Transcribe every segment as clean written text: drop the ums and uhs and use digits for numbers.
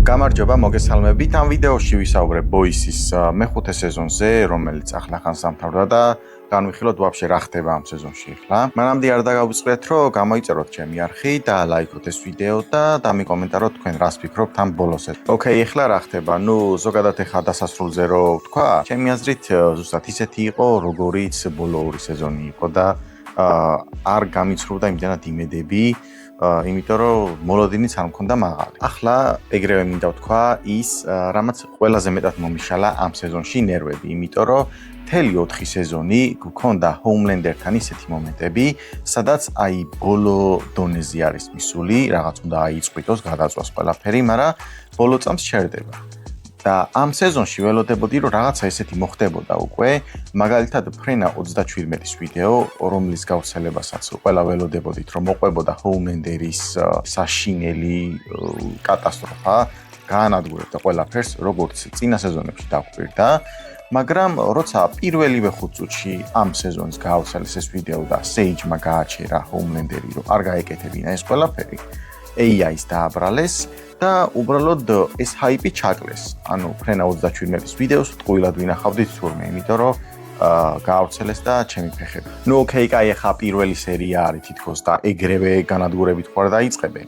გამარჯობა, მოგესალმებით. ამ ვიდეოში ვისაუბრებ Boys-ის მეხუთე სეზონზე, რომელიც ახლახან სამთავრდა და განვიხილოთ ვაფშე რა ხდება ამ სეზონში ახლა. მანამდე არ დაგავიწყდეთ, რომ გამოიწეროთ ჩემი არხი და ლაიქოთ ეს ვიდეო და დამიკომენტაროთ თქვენ რას ფიქრობთ ამ ბოლოსზე. ოკეი, ახლა რა ხდება? ზოგადად ახლა დასასრულზე რო ვთქვა, ჩემი აზრით ზუსტად ისეთი იყო, როგორიც ბოლო ორი სეზონი იყო და არ გამიცრუდა იმდენად იმედები, იმიტომ რომ მოლოდინიც არ მქონდა მაღალი. ახლა ეგრევე მინდა ვთქვა ის, რამაც ყველაზე მეტად მომიშალა ამ სეზონში ნერვები, იმიტომ რომ მთელი 4 სეზონი გქონდა Homelander-თან ისეთი მომენტები, სადაც აი ბოლო დონეზე არის მისული, რაღაც უნდა აიწყვიტოს, გადაწვას ყველაფერი, მაგრამ ბოლო წამს ჩერდება. და ამ სეზონში ველოდებოდი, რომ რაღაცა ესეთი მოხდებოდა უკვე, მაგალითად ფრენა 37-ის ვიდეო, რომლის გავრცელებასაც ყველა ველოდებოდით, რომ მოყვებოდა Homelander-ის საშინელი კატასტროფა, გაანადგურებდა ყველაფერს, როგორც წინა სეზონებში დაგვირდა, მაგრამ როცა პირველივე 5 წუთში ამ სეზონის გაავრცელეს ეს ვიდეო და Sage-მა გააჩერა Homelander-ი, რომ არ გაეკეთებინა ეს ყველაფერი, AI-ს დააბრალეს და უბრალოდ ეს ჰაიპი ჩაკლეს. ანუ ფრენა 37-ის ვიდეოს ტყუილად ვინახავდით თურმე, იმიტომ რომ გაავრცელეს და ჩემი ფეხები. ოკეი, კაი, ახლა პირველი სერია არის თითქოს და ეგრევე განადგურებით ხوار დაიწყებენ.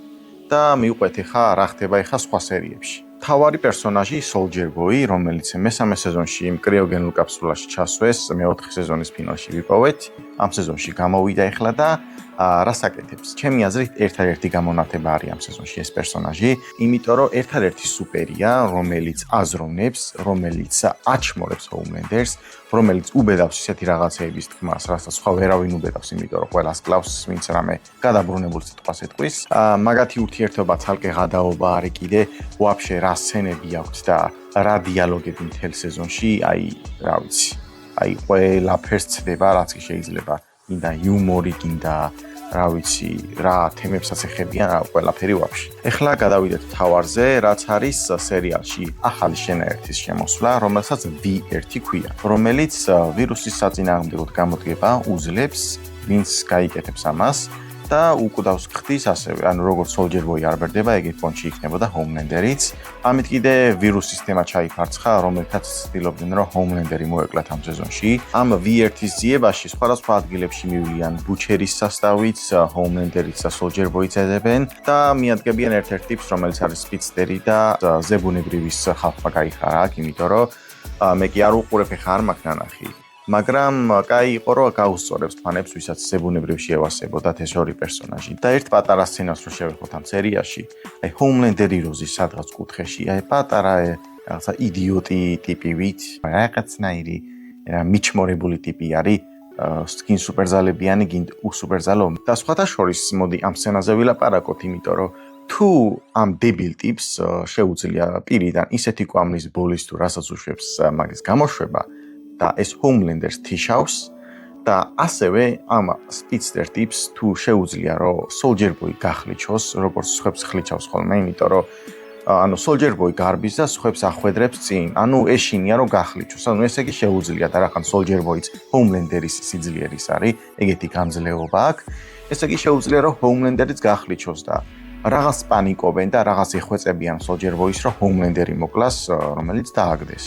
და მივყვეთ ახლა რა ხდება ახლა სხვა სერიებში. თავარი პერსონაჟი Soldier Boy, რომელიც მესამე სეზონში კრიოგენულ კაფსულაში ჩასვეს, მეოთხე სეზონის ფინალში ვიპოვეთ. ამ სეზონში გამოვიდა ახლა და რას აკეთებს? ჩემი აზრით ერთადერთი გამონათება არის ამ სეზონში ეს პერსონაჟი, იმიტომ რომ ერთადერთი სუპერია, რომელიც აზროვნებს, რომელიც აჩმორებს Homelander-ს, რომელიც უბედავს ისეთი რაღაცეების თქმას, რასაც სხვა ვერავინ უბედავს, იმიტომ რომ ყველას კლავს ვინც რამე გადაბრუნებულ სიტყვას ეთქვის. მაგათი ურთიერთობა ცალკე გადაობა არის კიდე, ვაფშე რა სცენები აქვს და რა დიალოგები მთელ სეზონში, აი, რა ვიცი. აი, ყველაფერს ცდება, რაც კი შეიძლება. გინდა იუმორი, გინდა რა ვიცი, რა თემებსაც ეხებიან, ყველაფერი ვაფშე. ეხლა გადავიდეთ თავარზე, რაც არის სერიალში ახალი შენაერთის შემოსვლა, რომელსაც V1 ქვია, რომელიც ვირუსის საწინააღმდეგოდ გამოდგება უძლებს, ვინც გაიკეთებს ამას და უკვდავს ხდის ასევე, ანუ როგორც Soldier Boy არ ბერდება, ეგეთ პონჩი იქნებოდა Homelander-იც. ამით კიდე ვირუსის თემა ჩაიფარცხა, რომელთაც ცდილობდნენ, რომ Homelander-ი მოეკლათ ამ სეზონში. ამ V1-ის ძიებაში სხვადასხვა ადგილებში მივლიან Butcher-ის სასტავიც, Homelander-იც და Soldier Boy-იც ეძებენ და მიადგებიან ერთ-ერთ ტიპს, რომელიც არის სპიცტერი და ზებუნებრივის ხალხმა გაიხარა აქ, იმიტომ რომ მე კი არ უყურებ, ხა არ მაქვს ნანახი. მაგრამ კაი იყო, რომ გაუსწორებს ფანებს, ვისაც ზებუნებრივ შეევასებოდათ ეს ორი პერსონაჟი. და ერთ პატარა სცენას რო შევეხოთ ამ სერიაში, აი Homelander-ი როზის სადღაც კუთხეში, აი პატარა რაღაცა იდიოტი ტიპივით, რაღაცნაირი მიჩმორებული ტიპი არის, სკინ სუპერზალებიანი, გინდ უსუპერზალო. და სხვათა შორის მოდი ამ სცენაზე ვილაპარაკოთ, იმიტომ რომ თუ ამ დებილ ტიპს შეუძლია პირიდან ისეთი კვამლის ბოლის თუ რასაც უშვებს მაგის გამოშვება და ეს Homelander-ს თიშავს და ასევე ამ სპიცტერ ტიპს თუ შეუძლია რომ Soldier Boy გახლიჩოს, როგორც სხვებს ხლიჩავს ხოლმე, იმიტომ რომ ანუ Soldier Boy გარბის და სხვებს ახვედრებს წინ. ანუ ეშინია რომ გახლიჩოს. ანუ ესე იგი შეუძლია და რახან Soldier Boy-ც Homelander-ის სიძლიერის არის, ეგეთი გამძლეობა აქვს. ესე იგი შეუძლია რომ Homelander-იც გახლიჩოს და რაღაც პანიკობენ და რაღაც ეხვეწებიან Soldier Boy-ს რომ Homelander-ი მოკლას, რომელიც დააგდეს.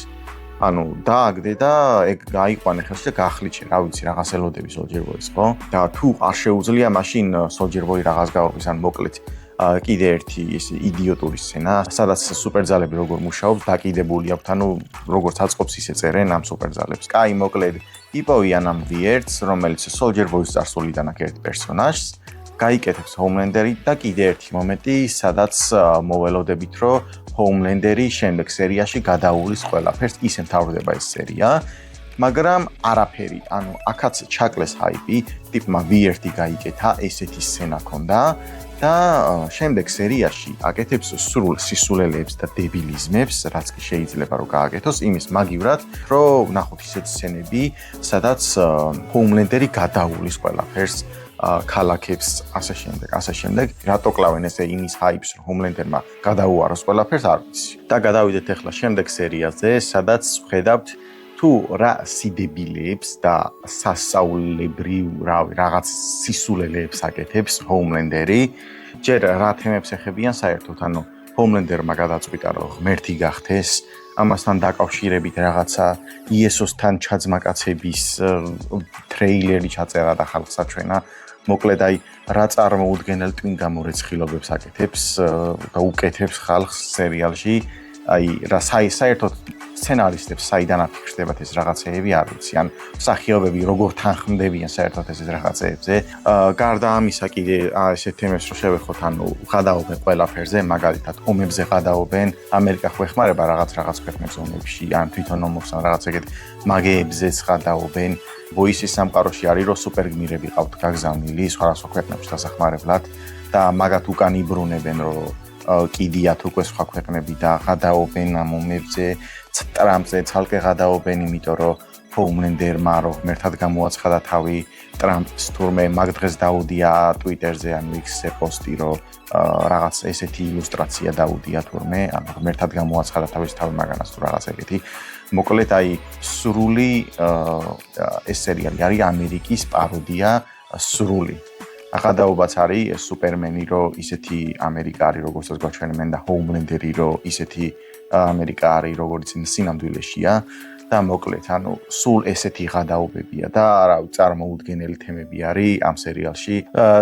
ანუ დააგდე და ეგ გაიყვანე ხელში და გახლიჩე, რა ვიცი, რაღაც ელოდები Soldier Boy-ს, ხო? და თუ არ შეუძლია, მაშინ Soldier Boy რაღაც გაუღვის, ან მოკლედ კიდე ერთი ეს იდიოტური სცენა, სადაც სუპერძალები როგორ მუშაობს, დაკიდებული აქვთ, ანუ როგორც აწყობს ისე წერენ ამ სუპერძალებს. კაი, მოკლედ იპოვიან ამ V1-ს, რომელიც Soldier Boy-ის წარსულიდან აქ ერთ პერსონაჟს, გაიკეთებს Homelander-ი და კიდე ერთი მომენტი, სადაც მოველოდებით, რომ Homelander-ი შემდეგ სერიაში გადაუვლის ყველაფერს, ისე მთავრდება ეს სერია, მაგრამ არაფერი, ანუ აქაც ჩაკლეს ჰაიპი, ტიპმა V1 გაიკეთა, ესეთი სცენა ქონდა და შემდეგ სერიაში აკეთებს სრულ სისულელეებს და დებილიზმებს, რაც კი შეიძლება რომ გააკეთოს, იმის მაგივრად, რომ ნახოთ ისეთი სცენები, სადაც Homelander-ი გადაუვლის ყველაფერს, ქალაქებს, ასე შემდეგ. რატო კლავენ ესე იმის ჰაიპს, რომ Homelander-მა გადაუაროს ყველაფერს, არ ვიცი. და გადავიდეთ ახლა შემდეგ სერიაზე, სადაც ვხედავთ თუ რა სიდებილეებს და სასაულებრივ რაღაც სისულელეებს აკეთებს Homelander-ი, ჯერ რა თემებს ეხებიან საერთოდ, ანუ ჰომლენდერმა გადაწყვიტა რომ ღმერთი გახდეს, ამასთან დაკავშირებით რაღაცა იესოსთან ჩაძმაკაცების ტრეილერი ჩაწერა და ხალხს აჩვენა. მოკლედ აი რა წარმოუდგენელ ტვინგამორეცხილობებს აკეთებს და უკეთებს ხალხს სერიალში. აი რა საერთოდ სცენარისტებს საიდან აფიქრდებათ ეს რაღაცეები არ ვიცი. ან მსახიობები როგორ თანხმდებიან საერთოდ ეს რაღაცეებზე. გარდა ამისა კიდე ესეთ თემებს რო შევეხოთ, ანუ ღადაობენ ყველაფერზე, მაგალითად ომებზე ღადაობენ. ამერიკა ხო ეხმარება რაღაც ქვეყნებს ომებში, ან თვითონ ომებს ან რაღაც ეგეთ მაგეებზეც ღადაობენ. ბოისის სამყაროში არის რომ სუპერგმირები ყავთ გაგზავნილი სხვადასხვა ქვეყნებში დასახმარებლად და მაგათ უკან იბრუნებენ რომ კიდიათ უკვე სხვა ქვეყნები და ღადაობენ ამ ომებზე, ტრამპზე ცალკე ღადაობენ, იმიტომ რომ ჰომლენდერმა რომ ღმერთად გამოაცხადა თავი ტრამპს თურმე მაგ დღეს დაუდია ტვიტერზე ან X-ზე პოსტი რომ რაღაც ესეთი ილუსტრაცია დაუდია თურმე, ანუ ღმერთად გამოაცხადა თავის თავი მაგანას თუ რაღაც ეგეთი. მოკლედ აი სრული ეს სერიალი არის ამერიკის პაროდია სრული. აღადაობაც არის სუპერმენი რომ ისეთი ამერიკა არის როგორცაც გვაჩვენებენ და ჰომლენდერი რომ ისეთი ამერიკა არის როგორც სინამდვილეშია და მოკლედ ანუ სულ ესეთი ღადაობებია და არავი წარმოუდგენელი თემები არის ამ სერიალში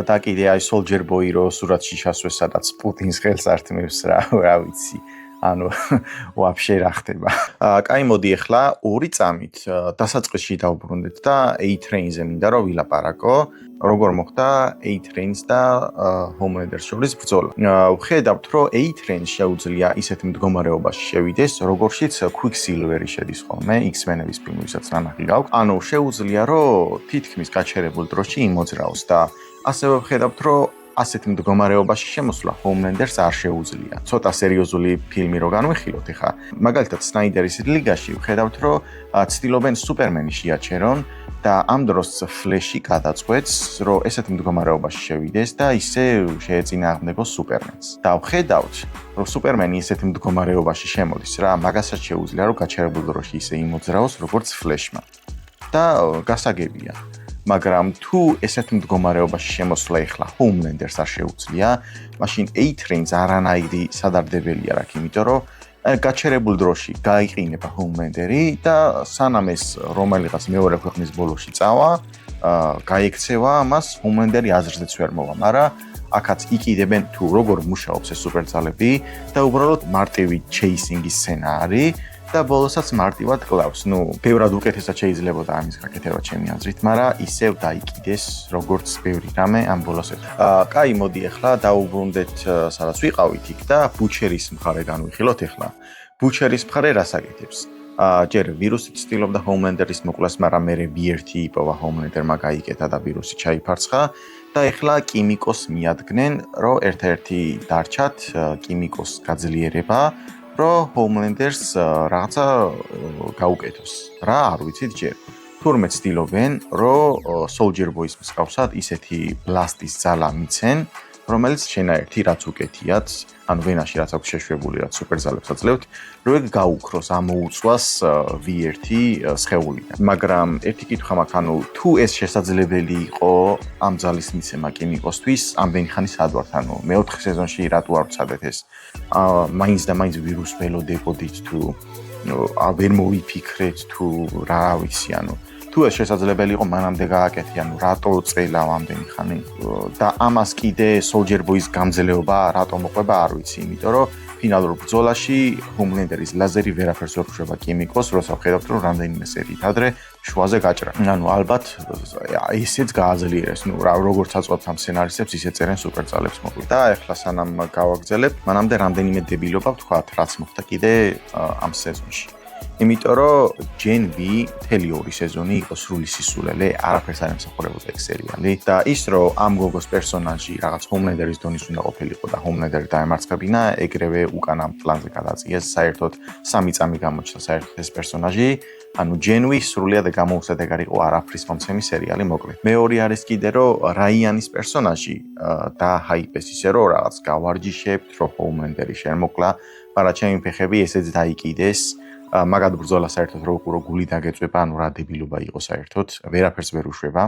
და კიდე აი Soldier Boy რო სურათში ჩასვეს სადაც პუტინს ხელს ართმევს რა ვიცი ანუ ვაფშე რა ხდება. კაი მოდი ახლა ორი წამით დასაწყისში დავბრუნდეთ და A-Train-ზე მინდა რომ ვილაპარაკო. როგორ მოხდა A-Train-ს და Homelander-ს შორის ბრძოლა. ვხედავთ რომ A-Train შეუძლია ისეთ მდგომარეობაში შევიდეს, როგორშიც Quicksilver-ი შედის ხოლმე X-Men-ების ფილმებსაც ნანახი გაქვს. ანუ შეუძლია რომ თითქმის გაჩერებულ დროში იმოძრაოს და ასევე ვხედავთ რომ ასეთ მდგომარეობაში შემოსვლა Homelander-ს არ შეუძლია. ცოტა სერიოზული ფილმი რო განვიხილოთ ახლა. მაგალითად Snyder-ის ლიგაში ვხედავთ რომ ცდილობენ Superman-ი შეაჩერონ და ამ დროს Flash-ი გადაწყვეტს რომ ესეთ მდგომარეობაში შევიდეს და ისე შეეწინააღმდეგოს Superman-ს. და ვხედავთ რომ Superman-ი ესეთ მდგომარეობაში შემოდის რა, მაგასაც შეუძლია რომ გაჩერებულ დროში ისე იმოძრაოს როგორც Flash-მა. და გასაგებია მაგრამ თუ ესეთ მდგომარეობაში შემოსვლა ეხლა Homelander-ს არ შეუძლია, მაშინ A-Train-ს არანაირი სადარდებელი არ აქვს, იმიტომ რომ გაჩერებულ დროში გაიყინება Homelander-ი და სანამ ეს რომელიღაც მეორე ქვეყნის ბოლოში წავა, გაიქცევა ამას, Homelander-ი აზრზეც ვერ მოვა, მაგრამ აქაც იყიდებენ თუ როგორ მუშაობს ეს სუპერძალები და უბრალოდ მარტივი chasing-ის სცენა არის. და ბოლოსაც მარტივად კლავს. ნუ, ბევრად უკეთესად შეიძლებოდა ამის გაკეთება ჩემი აზრით, მაგრამ ისევ დაიკიდეს როგორც ბევრი რამე ამ ბოლოსებს. კაი, მოდი ახლა დავუბრუნდეთ სადაც ვიყავით იქ და ბუჩერის მხარე განვიხილოთ ახლა. ბუჩერის მხარე რას აკეთებს? ჯერ ვირუსი ცდილობდა Homelander-ის მოკლას, მაგრამ მერე B1 იპოვა Homelander-მა გაიკეთა და ვირუსი ჩაიფარცხა და ახლა კიმიკოს მიადგნენ, რომ ერთ-ერთი დარჩათ კიმიკოს გაძლიერება რომ Homelander-ს რაღაცა გაუკეთოს. რა არ ვიცით ჯერ. თურმე ცდილობენ, რომ Soldier Boy-ის მსგავსად ისეთი ბლასტის ძალა მიცენ, რომელიც შენაერთი რაც უკეთიათ, ანუ ვენაში რაც აქვს შეშვებული, რაც სუპერძალებს აძლევთ, რომ ეგ გაუქროს, ამოუწვას V1 სხეულიდან. მაგრამ ერთი კითხვა მაქვს, ანუ თუ ეს შესაძლებელი იყო ამ ძალის მიცემა კიმიკოსთვის, ამდენი ხანი სად ვართ? ანუ მეოთხე სეზონში რატო არ ვცადეთ ეს? მაინც და მაინც ვირუსს ველოდებოდით თუ ვერ მოვიფიქრეთ თუ რა ვიცი, ანუ თუ ეს შესაძლებელი იყო, მანამდე გააკეთე, ანუ რატო წელავ ამდენი ხანი და ამას კიდე Soldier Boy-ის გამძლეობა რატო მოყვება არ ვიცი, იმიტომ რომ ფინალურ ბრძოლაში Homelander-ის ლაზერი ვერაფერს ვერ ხვდება კიმიკოს, როცა ვხედავთ რომ რამდენიმე სერიით ადრე შუაზე გაჭრა. ანუ ალბათ ისეც გააძლიერეს, ნუ როგორც აწვავთ ამ სცენარისტებს, ისე წერენ სუპერძალებს მოკლედ. და ახლა სანამ გავაგრძელებ, მანამდე რამდენიმე დებილობა ვთქვათ, რაც მოხდა კიდე ამ სეზონში. იმიტომ რომ Gen V მთელი 2 სეზონი იყო სრული სისულელე, არაფერს არ ემსახურებოდა ეს სერიალი და ის რომ ამ გოგოს პერსონაჟი რაღაც Homelander-ის დონის უნდა ყოფილიყო და Homelander-ი დაემარცხებინა, ეგრევე უკან ამ პლანზე გადაწიეს, საერთოდ 3 წამი გამოჩნდა საერთოდ ეს პერსონაჟი ანუ ჯენვი სრულიად გამოუსადეგარიყო არაფრის მომცემი სერიალი მოკლედ. მეორე არის კიდე რომ რაიანის პერსონაჟი დაჰაიპეს ისე რომ რაღაც გავარჯიშებთ, რომ ჰოუმლენდერი შემოკლა, მაგრამ ჩემი ფეხები ესეც დაიკიდეს. მაგად ბრძოლა საერთოდ რო გული დაგეწვება, ანუ რა დებილობა იყო საერთოდ, ვერაფერს ვერ უშვება.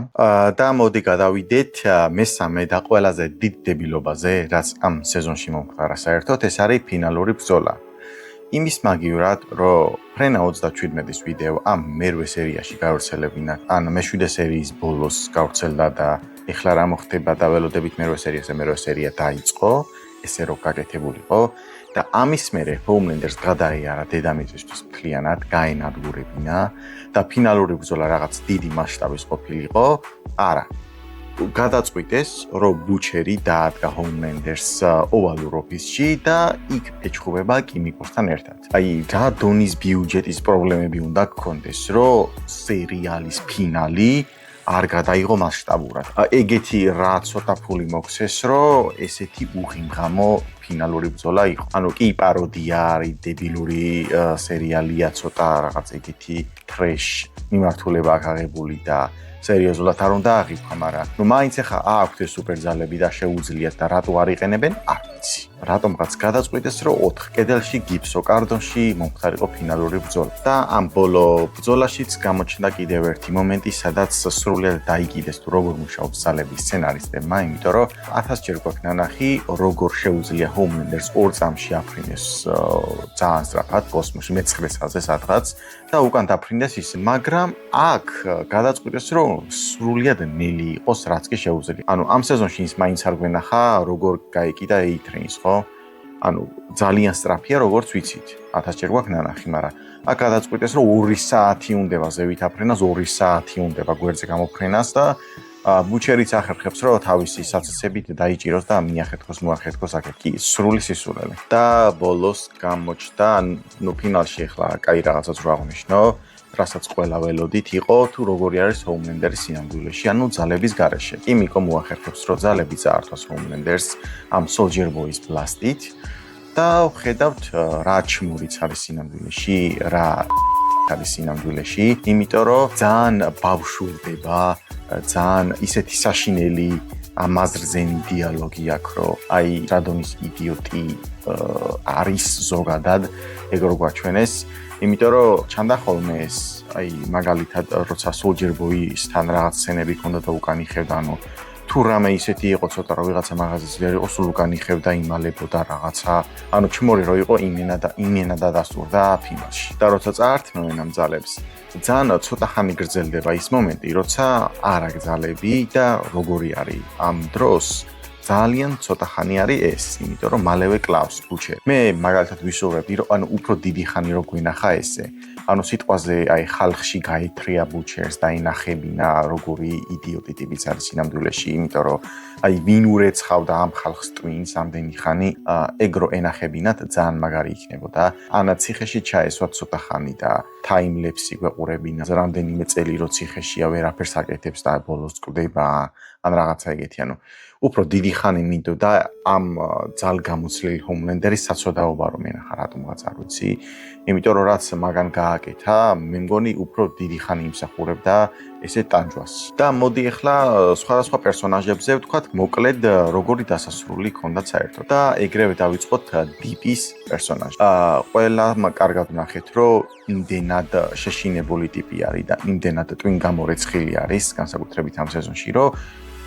და მოდი გადავიდეთ მესამე და ყველაზე დიდ დებილობაზე, რაც ამ სეზონში მომხდარა საერთოდ, ეს არის ფინალური ბრძოლა. იმის მაგივრად, რომ ფრენა 37-ის ვიდეო ამ მერვე სერიაში გავრცელებინა, ან მე-7 სერიის ბოლოს გავრცელდა და ეხლა რა მოხდება და ველოდებით მერვე სერია დაიწყო, ესე რომ გაკეთებულიყო და ამის მერე ჰოუმლენდერს გადაიარა დედამიწისთვის მთლიანად, გაენადგურებინა და ფინალური ბრძოლა რაღაც დიდი მასშტაბის ყოფილიყო. არა. გადაწყვიტეს, რომ ბუჩერი დაადგა ჰოუმლენდერს ოვალურ ოფისში და იქ ეჩხუბება კიმიკოსთან ერთად. აი, რა დონის ბიუჯეტის პრობლემები უნდა გქონდეს, რომ სერიალის ფინალი არ გადაიღო მასშტაბურად. ეგეთი რა ცოტა ფული მოქცეს, რომ ესეთი უღიმღამო ფინალური ბრძოლა იყო. ანუ კი პაროდია არის, დებილური სერიალია, ცოტა რაღაც ეგეთი ტრეშ მიმართულება აღაღებული და სერიოზულად არ უნდა აღიქვა, მაგრამ მაინც ახლა აქვთ ეს სუპერძალები და შეუძლიათ და რატო არ იყენებენ? არ ვიცი. რატომღაც გადაწყვიტეს, რომ 4 კედელში გიფსო კარდონში მომხდარიყო ფინალური ბრძოლა. და ამ ბოლო ბრძოლაშიც გამოჩნდა კიდევ ერთი მომენტი, სადაც სრულიად დაიკიდეს თუ როგორ მუშაობს ძალების სცენარისტებმა, იმიტომ რომ 1000 ჯერ გვაქვს ნანახი, როგორ შეუძლია ჰოუმლენდერს 2 წამში აფრინდეს ძალიან სწრაფად კოსმოსში მე-9 საათზე სადღაც და უკან დაფრინდეს ის, მაგრამ აქ გადაწყვიტეს, რომ სრულიად ნელი იყოს, რაც კი შეუძლია. ანუ ამ სეზონში ის მაინც არ გვენახა, როგორ გაიკიდა A-Train-ს, ხო? ანუ ძალიან სწრაფია, როგორც ვიცით. 1000 ჯერ გვაქვს ნანახი, მაგრამ აქ გადაწყვიტეს, რომ 2 საათი უნდება ზევით აფრენას, 2 საათი უნდება გვერდზე გამოფრენას და ბუჩერიც ახერხებს, რომ თავისი საცეცებით დაიჭიროს და მიახეთქოს, მოახეთქოს აქ კი სრული სისულელე. და ბოლოს გამოჩნდა, ნუ ფინალში ახლა კაი რაღაცაც რო აღნიშნო, რასაც ყველა ველოდით იყო, თუ როგორი არის ჰოუმლენდერის სინამდვილეში, ანუ ძალების გარეშე. კიმიკო მოახერხებს, რომ ძალები წაართვას ჰოუმლენდერს ამ Soldier Boy-ის ბლასტით და ხედავთ რა ჩმურიც არის სინამდვილეში, რა არის სინამდვილეში, იმიტომ რომ ძალიან ბავშვურდება, ძალიან ისეთი საშინელი ამაზრზენი დიალოგი აქვს, რომ აი რადონის იდიოტი არის ზოგადად, ეგ რო გვაჩვენეს, იმიტომ რომ ჩანდა ხოლმე ეს, აი მაგალითად, როცა Soldier Boy-სთან რაღაც სცენები ქონდა და უკან იხევდა, ანუ თუ რამე ისეთი იყო ცოტა რომ ვიღაცა მაღაზიის ვერ იყო, სულ უკან იხევდა, იმალებოდა რაღაცა, ანუ ჩმორი რო იყო იმენა და დასტურდა ფინალში. და როცა წაართმევენ ამ ძალებს, ძალიან ცოტა ხანი გრძელდება ის მომენტი, როცა არ აქვს ძალები და როგორი არის ამ დროს ძალიან ცოტა ხანი არის ეს, იმიტომ რომ მალევე კლავს ბუჩერი. მე მაგალითად ვისურვებ, რომ ანუ უფრო დიდი ხანი რო გვინახა ესე. ანუ სიტყვაზე აი ხალხში გაითრია ბუჩერს და ინახებინა როგორი იდიოტი ტიპიც არის სინამდვილეში, იმიტომ რომ აი ვინ ურეცხავდა ამ ხალხს ტვინს ამდენი ხანი, ეგრო ენახებინათ ძალიან მაგარი იქნებოდა. ან ციხეში ჩაესვათ ცოტა ხანი და ტაიმლეფსი გვეყურებინა, რამდენიმე წელი რო ციხეშია ვერაფერს აკეთებს და ბოლოს წდება, ან რაღაცა ეგეთი, ანუ უფრო დიდი ხანი მინდოდა ამ ძალგამოცლილი ჰოუმლენდერის საცოდაობა რომ ენახა რატომღაც არ ვიცი, იმიტომ რომ რაც მაგან გააკეთა, მე მგონი უფრო დიდი ხანი იმსახურებდა ესე ტანჯვას. და მოდი ახლა სხვადასხვა პერსონაჟებზე ვთქვათ მოკლედ როგორი დასასრული ჰქონდათ საერთოდ. და ეგრევე დავიწყოთ დიპის პერსონაჟი. ყველამ კარგად ნახეთ, რომ იმდენად შეშინებული ტიპი არის და იმდენად ტვინგამორეცხილი არის, განსაკუთრებით ამ სეზონში, რომ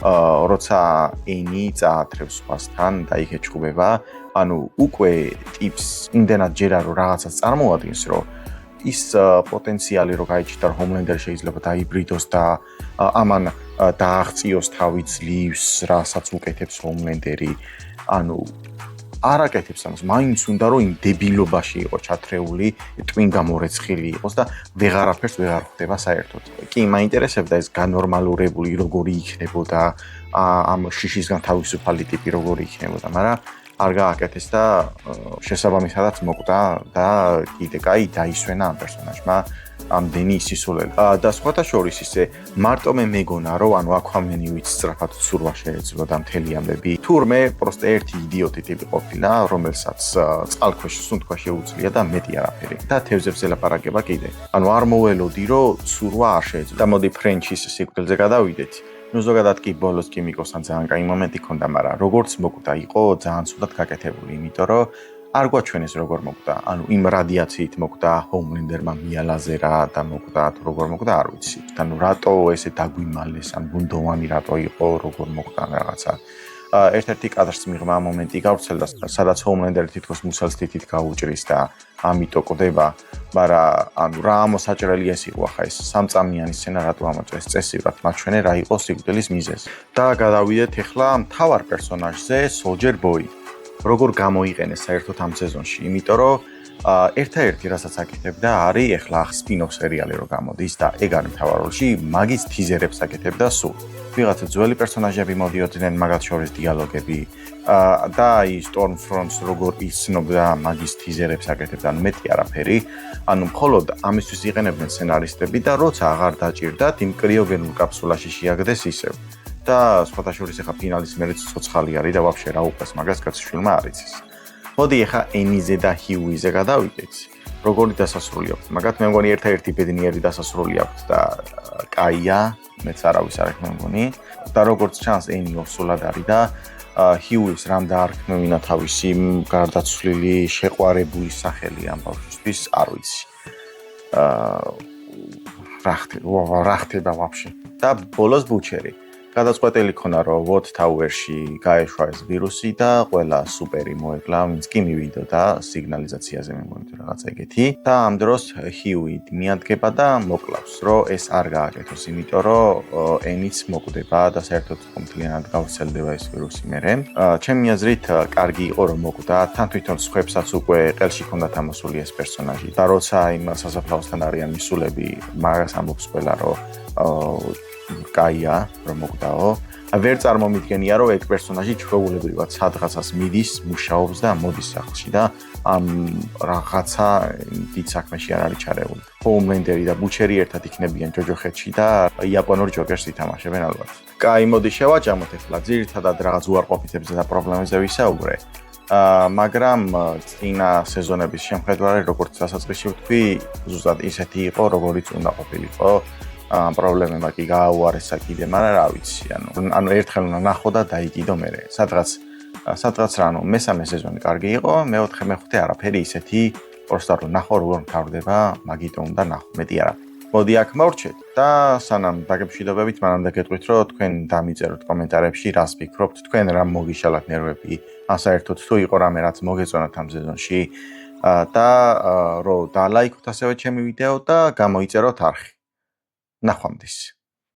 როცა ენი წაათრევს სხვასთან და იქ ეჩხუბება, ანუ უკვე ტიპს იმდენად ჯერა რომ რაღაცას წარმოადგენს, რომ ის პოტენციალი რო გაიჩნდა რომ ჰოუმლენდერი შეიძლება დაიბრიდოს და ამან დააღწიოს თავი ძლივს, რასაც უკეთებს ჰოუმლენდერი, ანუ არ აკეთებს ამას, მაინც უნდა რომ იმ დებილობაში იყოს ჩათრეული, ტვინგამორეცხილი იყოს და ვეღარაფერს ვეღარ ხვდება საერთოდ. კი, მაინტერესებდა ეს განორმალურებული როგორი იქნებოდა, ამ შიშისგან თავისუფალი ტიპი როგორი იქნებოდა, მაგრამ არ გააკეთეს და შესაბამისადაც მოკვდა და კიდე კაი დაისვენა ამ პერსონაჟმა. ამდენი ისისულელი. და სხვათა შორის ისე მარტო მე მეგონა რომ ანუ აკვამენივით სწრაფად ცურვა შეეძლო და მთელი ამბები. თურმე პროსტა ერთი იდიოტი ტიპი ყოფილა, რომელსაც წყალქვეშ სუნთქვა შეუძლია და მეტი არაფერი. და თევზებს ელაპარაკება კიდე. ანუ არ მოველოდი რომ ცურვა არ შეეძლო. და მოდი ფრენჩის სიკვდილზე გადავიდეთ. ნუ ზოგადად კი ბოლოს კიმიკოსთან ძალიან კაი მომენტი ჰქონდა, მაგრამ როგორც მოკვდა იყო ძალიან ცუდად გაკეთებული, იმიტომ რომ არ გვაჩვენეს როგორ მოკვდა. ანუ იმ რადიაციით მოკვდა, ჰოუმლენდერმა მიალაზერა და მოკვდა, თუ როგორ მოკვდა არ ვიცი. ანუ რატო ესე დაგვიმალეს, ან ბუნდოვანი რატო იყო, როგორ მოკვდა რაღაცა. ერთ-ერთი კადრს მიღმა მომენტი გავრცელდა, სადაც ჰოუმლენდერი თითქოს მუცელს თითით გაუჭრის და ამიტომ კვდება, მაგრამ ანუ რა მოსაჭრელი ეს იყო ახლა ეს სამწამიანი სცენა რატო ამოწეს წესივრად მაჩვენე რა იყო სიკვდილის მიზეზი. და გადავიდეთ ახლა მთავარ პერსონაჟზე, Soldier Boy. როგორ გამოიყენეს საერთოდ ამ სეზონში, იმიტომ რომ ერთ-ერთი რასაც აკეთებდა არის ახლა სპინ-ოფ სერიალი რო გამოდის და ეგ არის მთავარ როლში, მაგის თიზერებს აკეთებდა სულ. ვიღაცა ძველი პერსონაჟები მოდიოდნენ, მაგათ შორის დიალოგები და აი Stormfront როგორ იცნობდა მაგის თიზერებს აკეთებდა, ანუ მეტი არაფერი. ანუ მხოლოდ ამისთვის იყენებდნენ სცენარისტები და როცა აღარ დაჭირდათ, იმ კრიოგენულ კაფსულაში შეაგდეს ისევ. და სხვათა შორის ახლა ფინალის მერეც ცოცხალი არის და ვაფშე რა უყვეს მაგას კაცს შვილმა არ იცის. მოდი ახლა ენიზე და ჰიუიზე გადავიდეთ. როგორი დასასრული აქვს? მაგათ მე მგონი ერთ-ერთი ბედნიერი დასასრული აქვს და კაია, მეც არავის არ აქვს მე მგონი. და როგორც ჩანს ენი ოსულად არის და ჰიუის რამ დაარქმევინა თავისი გარდაცვლილი შეყვარებული სახელი ამ ბავშვისთვის არ ვიცი. რა ხდება ვაფშე. და ბოლოს ბუჩერი. გადაწყვეტილი ქონა რომ Watt Tower-ში გაეშვა ეს ვირუსი და ყველა სუპერი მოეკლა, ვინც კი მივიდოდა სიგნალიზაციაზე მე მგონი რაღაცა ეგეთი. და ამ დროს ჰიუი მიადგება და მოკლავს, რომ ეს არ გააკეთოს, იმიტომ რომ ენიც მოკვდება და საერთოდ მთლიანად გავრცელდება ეს ვირუსი მერე. ჩემი აზრით კარგი იყო რომ მოკვდა, თან თვითონ სხვებსაც უკვე ყელში ჰქონდათ ამოსული ეს პერსონაჟი. და როცა იმ სასაფლაოსთან არიან მისულები, მაგას ამბობს ყველა რომ კაია რომ მოკვდაო. ვერ წარმომიდგენია რომ ეგ პერსონაჟი ჩვეულებრივად სადღაცას მიდის, მუშაობს და მოდის სახლში და ამ რაღაცა დიდ საქმეში არ არის ჩარეული. ჰოუმლენდერი და ბუჩერი ერთად იქნებიან ჯოჯოხეთში და იაპონურ ჯოკერს ითამაშებენ ალბათ. კაი, მოდი შევაჯამოთ ახლა ძირითადად რაღაც უარყოფითებზე და პრობლემებზე ვისაუბრე. მაგრამ წინა სეზონების შემხედვარად როგორც დასაწყისში ვთქვი, ზუსტად ისეთი იყო, როგორიც უნდა ყოფილიყო. პრობლემებმა კი გააუარესა კიდე, მაგრამ რა ვიცი, ანუ ერთხელ უნდა ნახო და დაიგიდო მერე. სადღაც რა, ანუ მესამე სეზონი კარგი იყო, მეოთხე, მეხუთე არაფერი ისეთი, პროსტა რომ ნახო როგორ მთავრდება, მაგიტომ უნდა ნახო, მეტი არა. მოდი აქ მოვრჩეთ და სანამ დაგემშვიდობებით, მანამდე გეტყვით, რომ თქვენ დამიწეროთ კომენტარებში, რას ფიქრობთ, თქვენ რა მოგიშალათ ნერვები, ან საერთოდ თუ იყო რამე რაც მოგეწონათ ამ სეზონში და რომ დალაიქოთ ასევე ჩემი ვიდეო და გამოიწეროთ არხი. ნახვამდის.